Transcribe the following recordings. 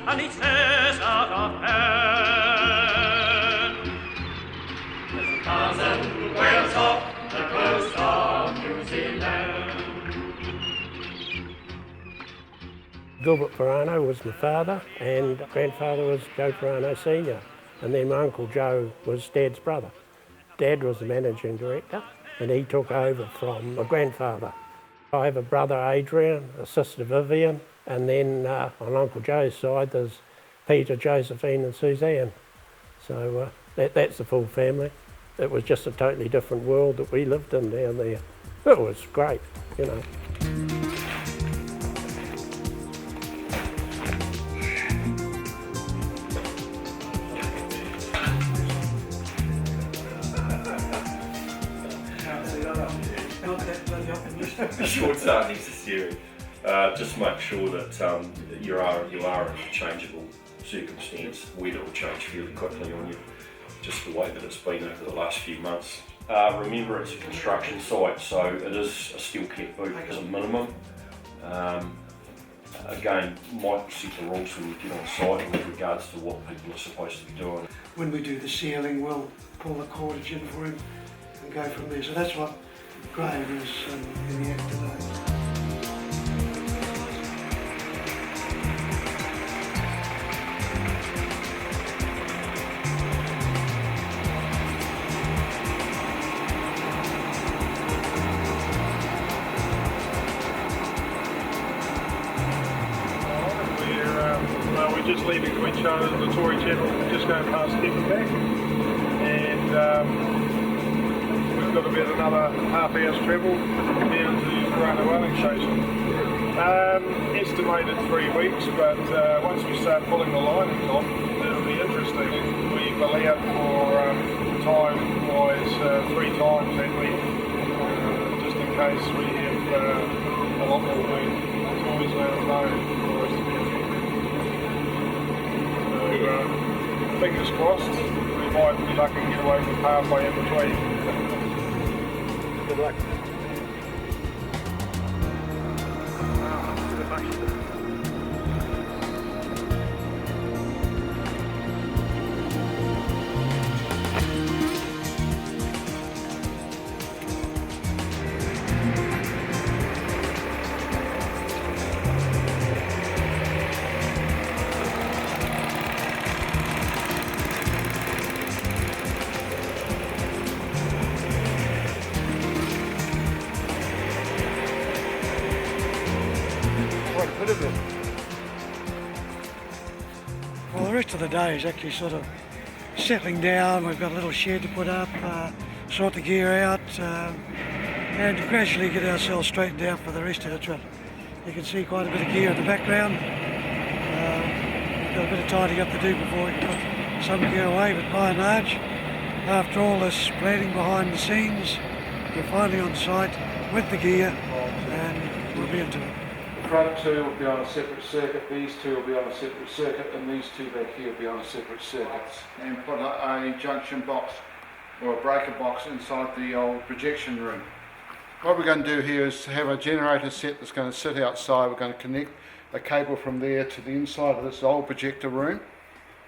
And he says out of hand, there's 1,000 whales off the coast of New Zealand. Gilbert Perano was my father, and grandfather was Joe Perano Senior, and then my Uncle Joe was Dad's brother. Dad was the managing director, and he took over from my grandfather. I have a brother, Adrian, a sister, Vivian, and then on Uncle Joe's side there's Peter, Josephine and Suzanne. So that's the full family. It was just a totally different world that we lived in down there. It was great, you know. Shorts aren't necessary. Just make sure that you are in a changeable circumstance. Weather will change fairly quickly on you, just the way that it's been over the last few months. Remember, it's a construction site, so it is a steel cap boot as a minimum. Again, might set the rules when you get on site with regards to what people are supposed to be doing. When we do the sealing, we'll pull the cordage in for him and go from there. So that's what Graham is in the act today. We're just leaving the Tory Channel, the Tory Channel, just going past Back, and we've got about another half hour's travel down to Perano Whaling Station. Estimated 3 weeks, but once we start pulling the linings off, it'll be interesting. We've allowed for time-wise 3 times that week, just in case we have a lot more wind. It's always known for us to be fingers crossed, we might be lucky to get away from halfway in between. Good luck. Well, the rest of the day is actually sort of settling down. We've got a little shed to put up, sort the gear out, and gradually get ourselves straightened out for the rest of the trip. You can see quite a bit of gear in the background. We've got a bit of tidying up to do before we can put some gear away, but by and large, after all this planning behind the scenes, we're finally on site with the gear, and we'll be into it. The front two will be on a separate circuit, these two will be on a separate circuit, and these two back here will be on a separate circuit. And put a junction box or a breaker box inside the old projection room. What we're going to do here is have a generator set that's going to sit outside. We're going to connect a cable from there to the inside of this old projector room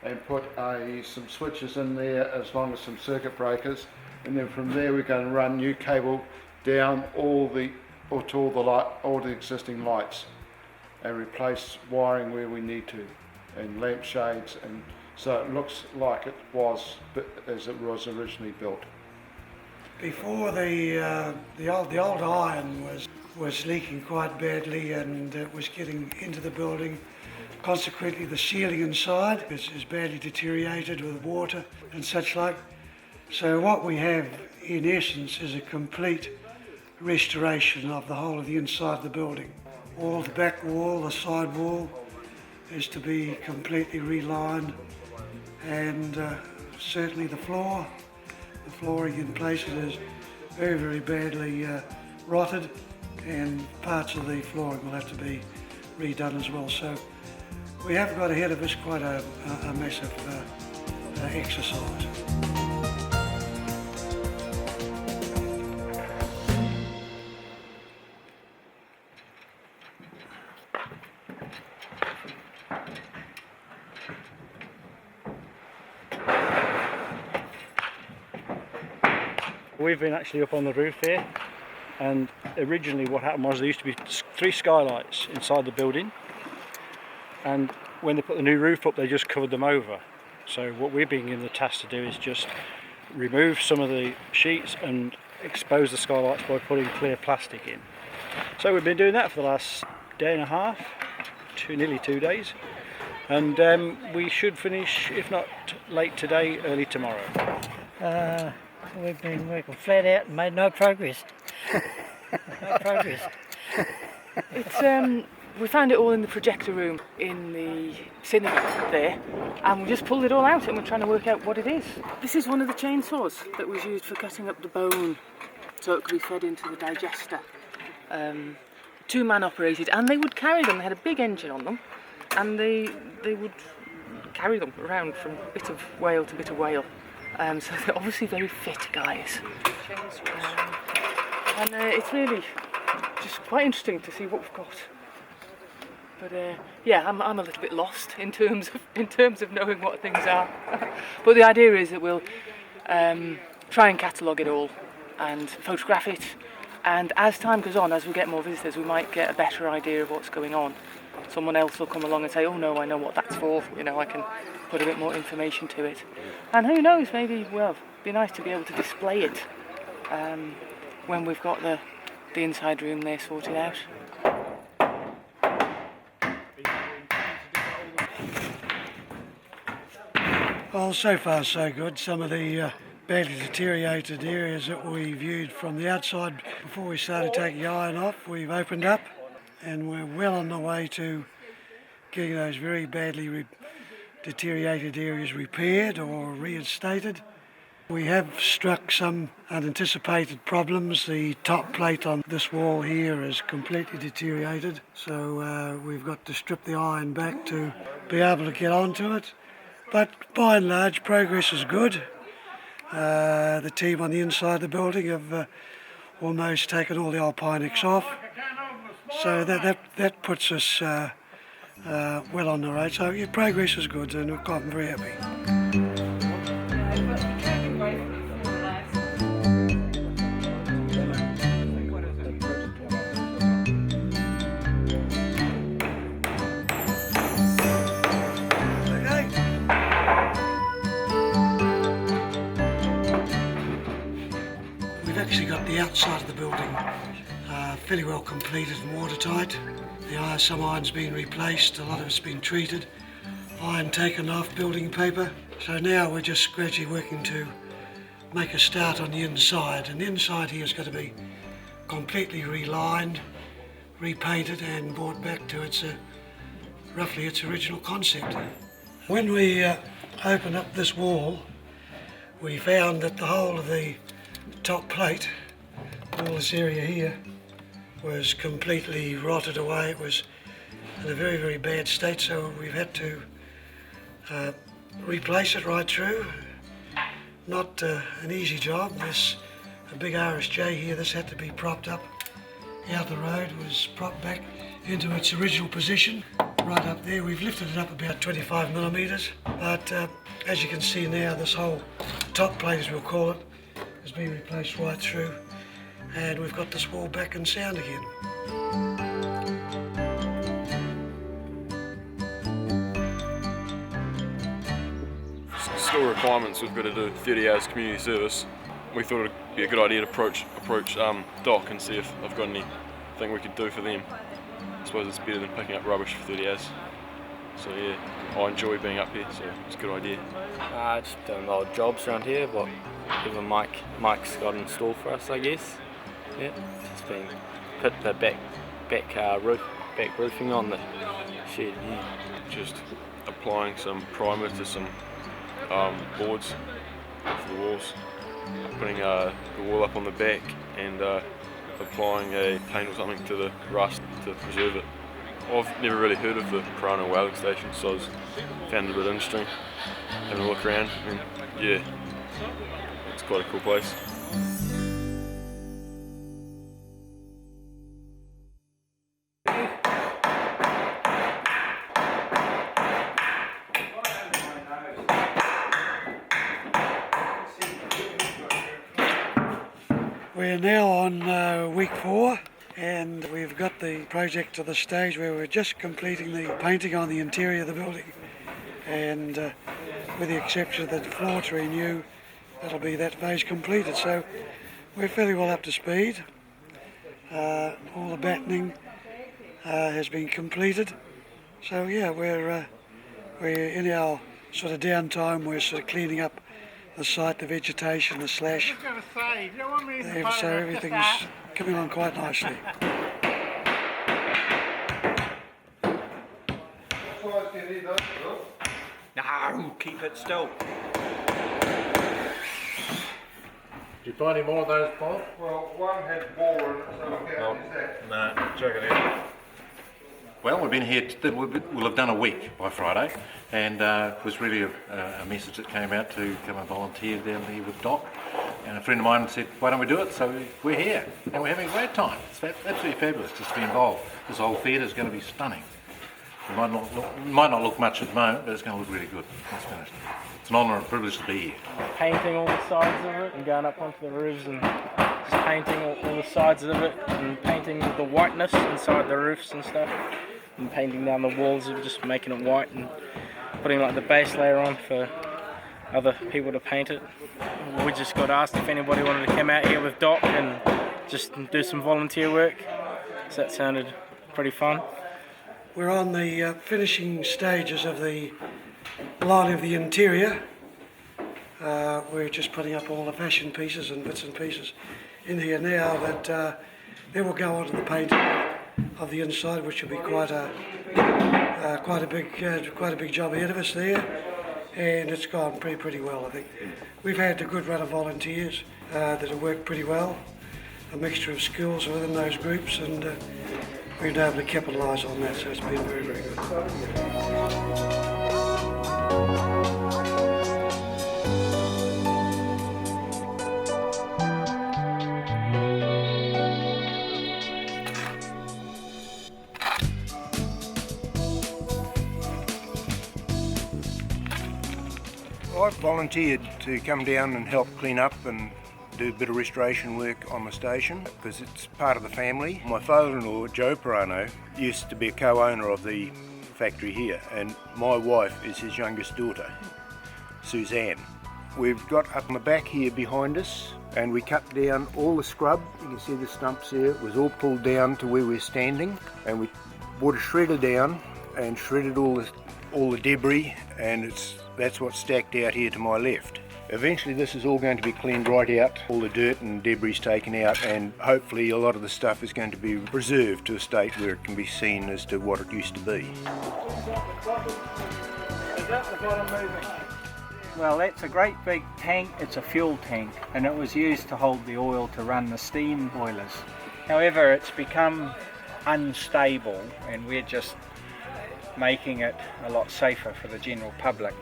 and put some switches in there as long as some circuit breakers, and then from there we're going to run new cable down all the existing lights and replace wiring where we need to, and lampshades, and so it looks like it was as it was originally built. Before the old iron was leaking quite badly, and it was getting into the building. Consequently, the ceiling inside is badly deteriorated with water and such like. So what we have in essence is a complete restoration of the whole of the inside of the building. All the back wall, the side wall is to be completely relined, and certainly the floor The flooring in places is very, very badly rotted, and parts of the flooring will have to be redone as well. So we have got ahead of us quite a massive exercise. We've been actually up on the roof here, and originally what happened was there used to be 3 skylights inside the building, and when they put the new roof up they just covered them over. So what we're being given the task to do is just remove some of the sheets and expose the skylights by putting clear plastic in. So we've been doing that for the last day and a half, nearly 2 days, and we should finish, if not late today, early tomorrow. We've been working flat out and made no progress. No progress. It's we found it all in the projector room in the cinema there, and we just pulled it all out and we're trying to work out what it is. This is one of the chainsaws that was used for cutting up the bone so it could be fed into the digester. 2-man operated, and they would carry them. They had a big engine on them, and they would carry them around from bit of whale to bit of whale. So they're obviously very fit guys. And it's really just quite interesting to see what we've got. But yeah, I'm a little bit lost in terms of knowing what things are. But the idea is that we'll try and catalogue it all and photograph it. And as time goes on, as we get more visitors, we might get a better idea of what's going on. Someone else will come along and say, oh no, I know what that's for, you know, I can put a bit more information to it. And who knows, maybe, well, it'd be nice to be able to display it when we've got the inside room there sorted out. Well, so far so good. Some of the badly deteriorated areas that we viewed from the outside before we started taking iron off, we've opened up, and we're well on the way to getting those very badly deteriorated areas repaired or reinstated. We have struck some unanticipated problems. The top plate on this wall here is completely deteriorated, so we've got to strip the iron back to be able to get onto it. But by and large, progress is good. The team on the inside of the building have almost taken all the alpinics off, so that puts us well on the road. So yeah, progress is good, and I'm very happy. We've actually got the outside of the building fairly well completed and watertight. Some iron's been replaced, a lot of it's been treated, iron taken off, building paper. So now we're just gradually working to make a start on the inside, and the inside here is going to be completely relined, repainted and brought back to roughly its original concept. When we opened up this wall, we found that the whole of the top plate, all this area here, was completely rotted away. It was in a very, very bad state, so we've had to replace it right through. Not an easy job. There's a big RSJ here. This had to be propped up out the road, was propped back into its original position, right up there. We've lifted it up about 25 millimetres, but as you can see now, this whole top plate, as we'll call it, has been replaced right through, and we've got this wall back in sound again. Still requirements, we've got to do 30 hours community service. We thought it'd be a good idea to approach DOC and see if I've got anything we could do for them. I suppose it's better than picking up rubbish for 30 hours. So yeah, I enjoy being up here, so it's a good idea. Just doing old jobs around here, whatever Mike's got in store for us, I guess. Yeah, just been put the back roofing on the shed. Yeah. Just applying some primer to some boards for the walls. putting the wall up on the back and applying a paint or something to the rust to preserve it. I've never really heard of the Perano Whaling Station, so I found it a bit interesting, having a look around, and yeah, it's quite a cool place. We're now on week 4, and we've got the project to the stage where we're just completing the painting on the interior of the building, and with the exception of the floor to renew, that'll be that phase completed. So we're fairly well up to speed. All the battening has been completed, so yeah, we're in our sort of downtime. We're sort of cleaning up the site, the vegetation, the slash. So everything's coming on quite nicely. No, keep it still. Did you find any more of those, Paul? Well, one had bore in it, so how is that? No, check it out. Well, we've been here, we'll have done a week by Friday, and it was really a message that came out to come and volunteer down here with Doc. And a friend of mine said, why don't we do it? So we're here, and we're having a great time. It's absolutely fabulous just to be involved. This whole theatre is going to be stunning. It might not look much at the moment, but it's going to look really good. It's finished. It's an honour and privilege to be here. Painting all the sides of it and going up onto the roofs and just painting all the sides of it and painting the whiteness inside the roofs and stuff, and painting down the walls and just making it white and putting like the base layer on for other people to paint it. We just got asked if anybody wanted to come out here with Doc and just do some volunteer work, so that sounded pretty fun. We're on the finishing stages of the line of the interior. We're just putting up all the fashion pieces and bits and pieces in here now, but then we'll go on to the painting of the inside, which will be quite a big job ahead of us there, and it's gone pretty well. I think we've had a good run of volunteers that have worked pretty well, a mixture of skills within those groups, and we've been able to capitalise on that, so it's been very, very good. I volunteered to come down and help clean up and do a bit of restoration work on the station because it's part of the family. My father-in-law, Joe Perano, used to be a co-owner of the factory here, and my wife is his youngest daughter, Suzanne. We've got up on the back here behind us, and we cut down all the scrub. You can see the stumps here. It was all pulled down to where we're standing, and we brought a shredder down and shredded all the debris, and that's what's stacked out here to my left. Eventually this is all going to be cleaned right out, all the dirt and debris taken out, and hopefully a lot of the stuff is going to be preserved to a state where it can be seen as to what it used to be. Well, that's a great big tank. It's a fuel tank, and it was used to hold the oil to run the steam boilers. However, it's become unstable, and we're just making it a lot safer for the general public,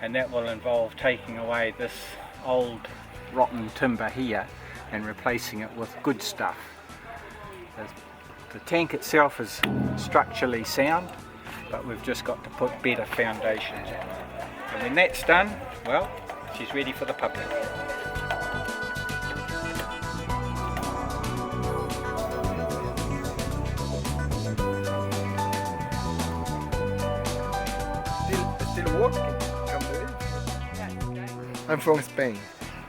and that will involve taking away this old rotten timber here and replacing it with good stuff. The tank itself is structurally sound, but we've just got to put better foundations on it, and when that's done, well, she's ready for the public. I'm from Spain.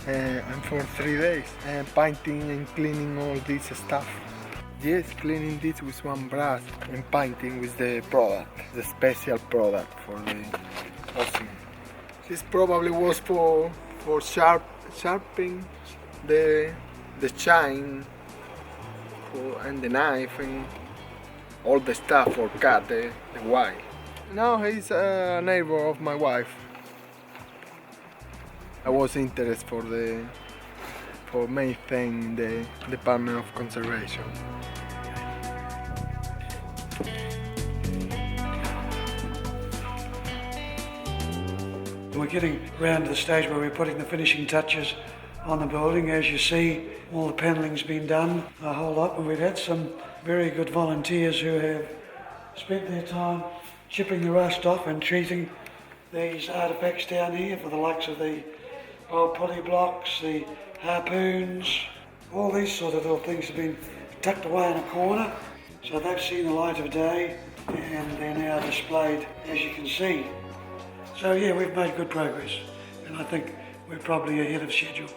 I'm for 3 days painting and cleaning all this stuff. Yes, cleaning this with one brush and painting with the product, the special product for the ocean. This probably was for sharpening the shine and the knife and all the stuff for cut the wire. No, he's a neighbor of my wife. I was interested for main thing the Department of Conservation. We're getting around to the stage where we're putting the finishing touches on the building. As you see, all the panelling's been done, a whole lot, and we've had some very good volunteers who have spent their time chipping the rust off and treating these artefacts down here for the likes of the old pulley blocks, the harpoons, all these sort of little things have been tucked away in a corner. So they've seen the light of day and they're now displayed, as you can see. So yeah, we've made good progress and I think we're probably ahead of schedule.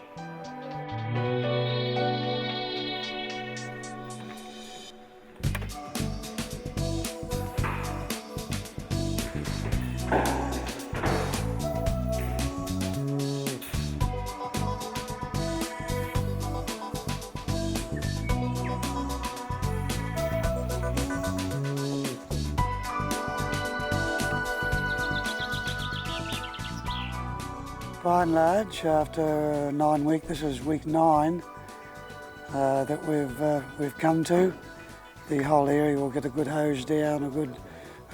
By and large, after 9 weeks, this is week 9 that we've come to. The whole area will get a good hose down,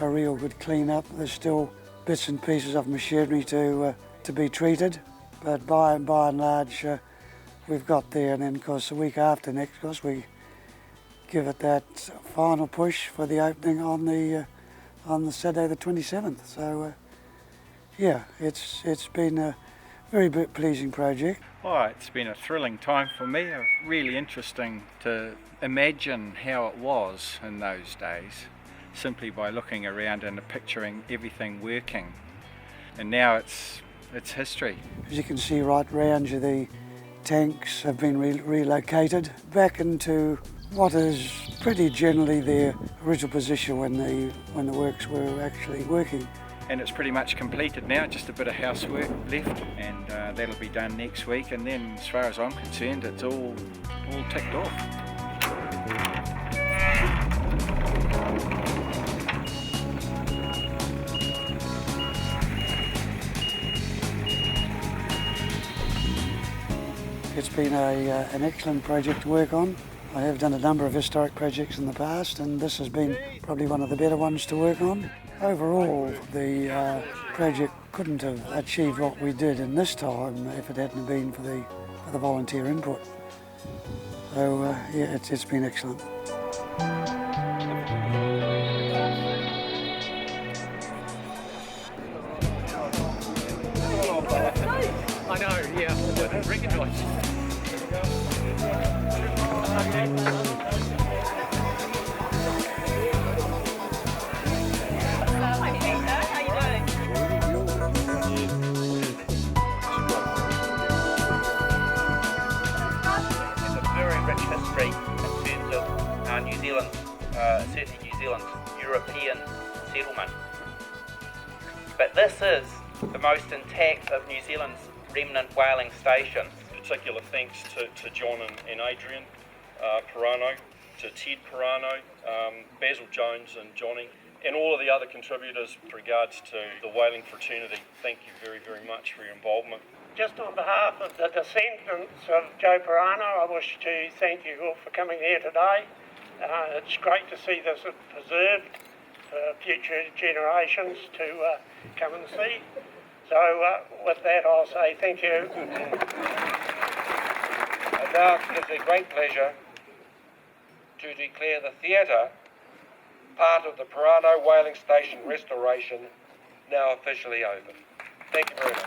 a real good clean up. There's still bits and pieces of machinery to be treated, but by and large, we've got there. And then, of course, the week after next, of course, we give it that final push for the opening on the Saturday the 27th. So, yeah, it's been a very pleasing project. Oh, it's been a thrilling time for me. Really interesting to imagine how it was in those days, simply by looking around and picturing everything working. And now it's history. As you can see right round you, the tanks have been relocated back into what is pretty generally their original position when the works were actually working. And it's pretty much completed now, just a bit of housework left, and that'll be done next week. And then, as far as I'm concerned, it's all ticked off. It's been an excellent project to work on. I have done a number of historic projects in the past, and this has been probably one of the better ones to work on. Overall, the project couldn't have achieved what we did in this time if it hadn't been for the volunteer input. So yeah, it's been excellent. I know, yeah, I recognise. History in terms of New Zealand, certainly New Zealand's European settlement. But this is the most intact of New Zealand's remnant whaling stations. Particular thanks to John and Adrian Perano, to Ted Perano, Basil Jones and Johnny, and all of the other contributors with regards to the whaling fraternity. Thank you very, very much for your involvement. Just on behalf of the descendants of Joe Perano, I wish to thank you all for coming here today. It's great to see this preserved for future generations to come and see. So with that, I'll say thank you. And now it is a great pleasure to declare the theatre part of the Perano Whaling Station restoration now officially open. Thank you very much.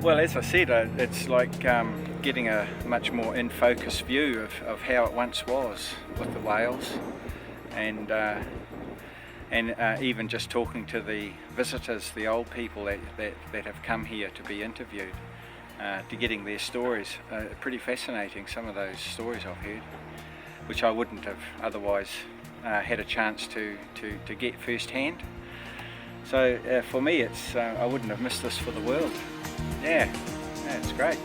Well, as I said, it's like getting a much more in-focus view of how it once was with the whales, and even just talking to the visitors, the old people that have come here to be interviewed, to getting their stories. Pretty fascinating, some of those stories I've heard, which I wouldn't have otherwise had a chance to get firsthand. So for me, it's I wouldn't have missed this for the world. Yeah, it's great.